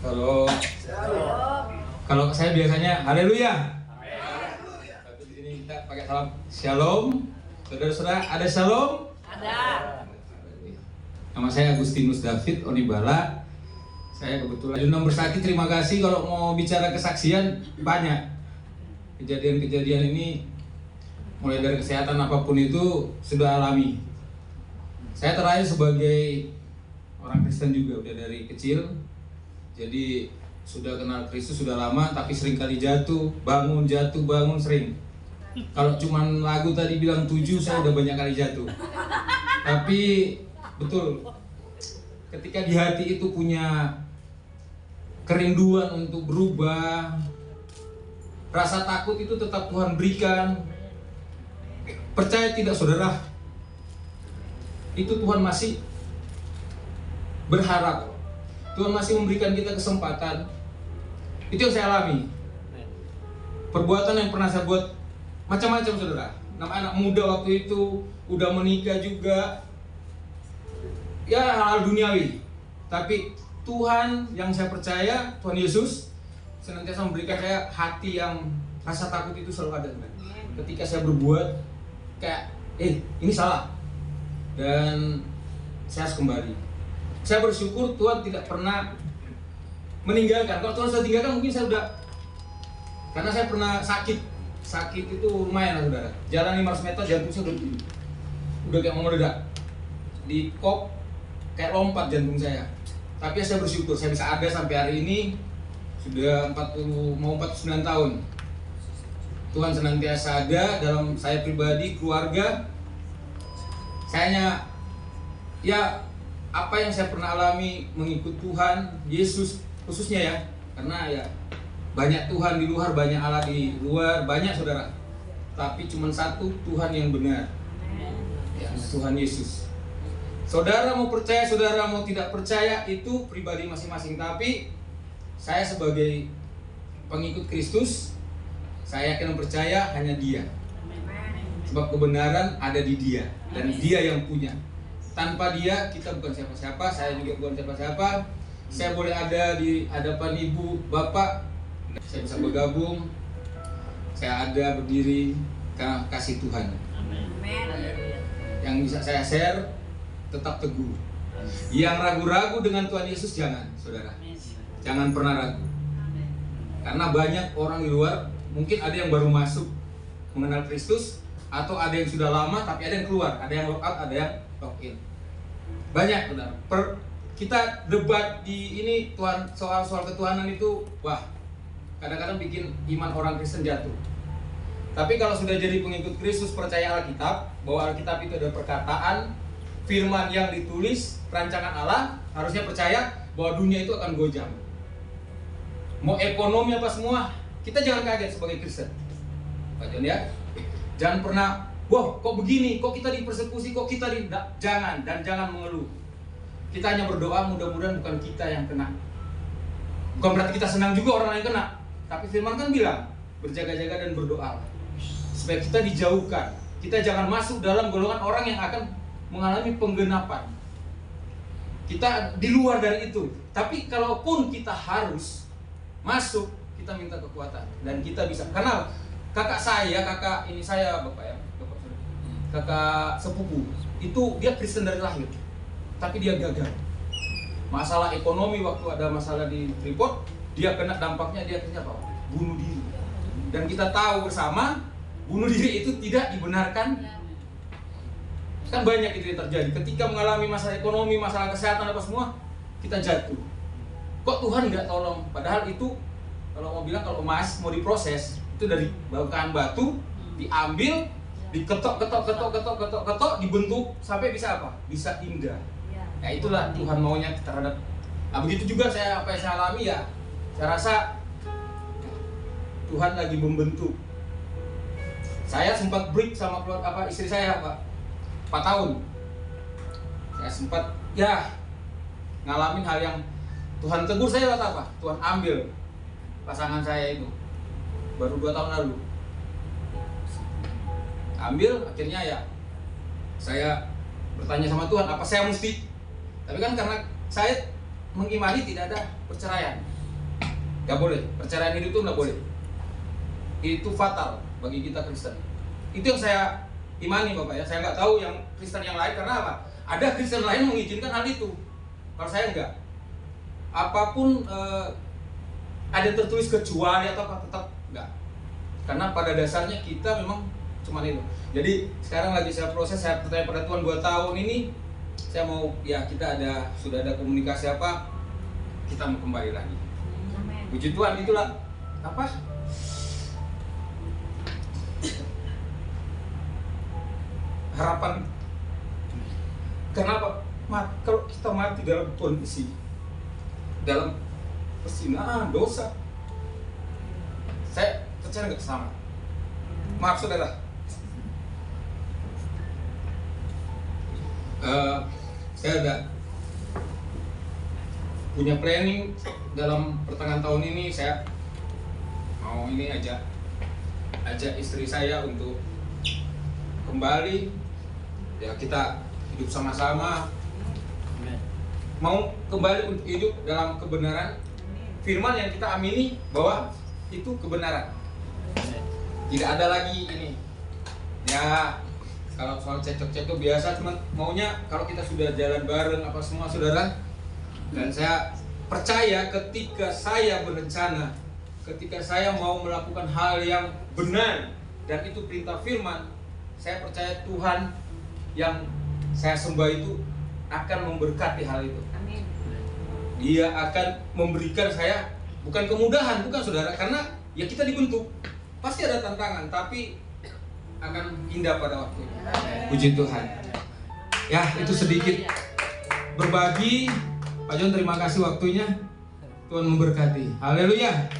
Kalau kalau saya biasanya haleluya. Tapi di sini kita pakai salam shalom. Saudara-saudara, ada shalom? Ada. Nama saya Agustinus David Onibala. Saya kebetulan Junam Bersaki. Terima kasih. Kalau mau bicara kesaksian banyak. Kejadian-kejadian ini mulai dari kesehatan apapun itu sudah alami. Saya terakhir sebagai orang Kristen juga udah dari kecil. Jadi sudah kenal Kristus sudah lama, tapi sering kali jatuh, bangun, sering. Kalau cuman lagu tadi bilang 7, saya udah banyak kali jatuh. Tapi betul, ketika di hati itu punya kerinduan untuk berubah, rasa takut itu tetap Tuhan berikan. Percaya tidak saudara, itu Tuhan masih berharap. Tuhan masih memberikan kita kesempatan. Itu yang saya alami. Perbuatan yang pernah saya buat macam-macam saudara. Anak muda waktu itu udah menikah juga. Ya hal-hal duniawi. Tapi Tuhan yang saya percaya, Tuhan Yesus senantiasa memberikan saya hati yang rasa takut itu selalu ada. Ketika saya berbuat kayak ini salah. Dan saya harus kembali. Saya bersyukur Tuhan tidak pernah meninggalkan. Kalau Tuhan sudah tinggalkan mungkin saya udah, karena saya pernah sakit itu lumayan lah saudara. Jalan 500 meter jantung saya udah kayak mau meledak. Di kop kayak lompat jantung saya. Tapi saya bersyukur saya bisa ada sampai hari ini. Sudah 49 tahun. Tuhan senantiasa ada dalam saya pribadi, keluarga. Sayanya ya apa yang saya pernah alami mengikut Tuhan Yesus khususnya ya, karena ya banyak Tuhan di luar, banyak Allah di luar, banyak saudara, tapi cuma satu Tuhan yang benar, ya, Tuhan Yesus. Saudara mau percaya, saudara mau tidak percaya itu pribadi masing-masing, tapi saya sebagai pengikut Kristus, saya akan percaya hanya Dia, sebab kebenaran ada di Dia dan Dia yang punya. Tanpa Dia kita bukan siapa-siapa, saya juga bukan siapa-siapa. Saya boleh ada di hadapan ibu, bapak, saya bisa bergabung. Saya ada berdiri karena kasih Tuhan. Yang bisa saya share, tetap teguh. Yang ragu-ragu dengan Tuhan Yesus jangan, saudara. Jangan pernah ragu. Karena banyak orang di luar, mungkin ada yang baru masuk mengenal Kristus, atau ada yang sudah lama tapi ada yang keluar, ada yang lock out, ada yang lock in. Banyak benar. Kita debat di ini soal ketuhanan itu, wah, kadang-kadang bikin iman orang Kristen jatuh. Tapi kalau sudah jadi pengikut Kristus, percaya Alkitab, bahwa Alkitab itu ada perkataan firman yang ditulis rancangan Allah, harusnya percaya bahwa dunia itu akan goyang. Mau ekonomi apa semua, kita jangan kaget sebagai Kristen. Pak John ya. Jangan pernah, wah kok begini, kok kita dipersekusi, kok kita jangan, dan jangan mengeluh. Kita hanya berdoa mudah-mudahan bukan kita yang kena. Bukan berarti kita senang juga orang lain kena. Tapi firman kan bilang, berjaga-jaga dan berdoa supaya kita dijauhkan. Kita jangan masuk dalam golongan orang yang akan mengalami penggenapan. Kita di luar dari itu. Tapi kalaupun kita harus masuk, kita minta kekuatan. Dan kita bisa, karena kakak ini saya bapak ya, kakak sepupu itu dia Kristen dari lahir, tapi dia gagal. Masalah ekonomi waktu ada masalah di Freeport, dia kena dampaknya, dia kerja apa? Bunuh diri. Dan kita tahu bersama, bunuh diri itu tidak dibenarkan. Kan banyak itu yang terjadi. Ketika mengalami masalah ekonomi, masalah kesehatan apa semua, kita jatuh. Kok Tuhan nggak tolong? Padahal itu kalau mau bilang kalau emas mau diproses, itu dari bahan batu diambil, diketok, dibentuk sampai bisa apa? Bisa indah. Ya itulah Tuhan maunya terhadap. Nah begitu juga apa yang saya alami ya. Saya rasa Tuhan lagi membentuk. Saya sempat break sama istri saya Pak, 4 tahun. Saya sempat ya ngalamin hal yang Tuhan tegur saya apa? Tuhan ambil pasangan saya itu. Baru 2 tahun lalu ambil, akhirnya ya saya bertanya sama Tuhan apa saya mesti, tapi kan karena saya mengimani tidak ada perceraian, Gak boleh, perceraian hidup itu nggak boleh. Itu fatal bagi kita Kristen. Itu yang saya imani Bapak ya. Saya nggak tahu yang Kristen yang lain, karena apa? Ada Kristen lain mengizinkan hal itu. Kalau saya enggak. Apapun ada tertulis kecuali atau apa, tetap enggak. Karena pada dasarnya kita memang cuma itu. Jadi sekarang lagi saya proses, saya bertanya pada Tuhan 2 tahun ini, saya mau ya kita sudah ada komunikasi apa, kita mau kembali lagi. Puji Tuhan, itulah apa? Harapan. Kenapa? Kalau kita mati dalam kondisi dalam perzinaan, dosa, saya percaya nggak sama. Maaf saudara, saya ada punya planning dalam pertengahan tahun ini. Saya mau ini ajak istri saya untuk kembali, ya kita hidup sama-sama, mau kembali untuk hidup dalam kebenaran firman yang kita amini bahwa itu kebenaran. Tidak ada lagi ini ya, kalau soal cekcok biasa, cuman maunya kalau kita sudah jalan bareng apa semua saudara. Dan saya percaya ketika saya berencana, ketika saya mau melakukan hal yang benar dan itu perintah firman, saya percaya Tuhan yang saya sembah itu akan memberkati hal itu. Amin. Dia akan memberikan saya bukan kemudahan, bukan saudara, karena ya kita dibentuk, pasti ada tantangan, tapi akan indah pada waktunya. Puji Tuhan. Ya, itu sedikit berbagi. Pak John, terima kasih waktunya. Tuhan memberkati. Haleluya.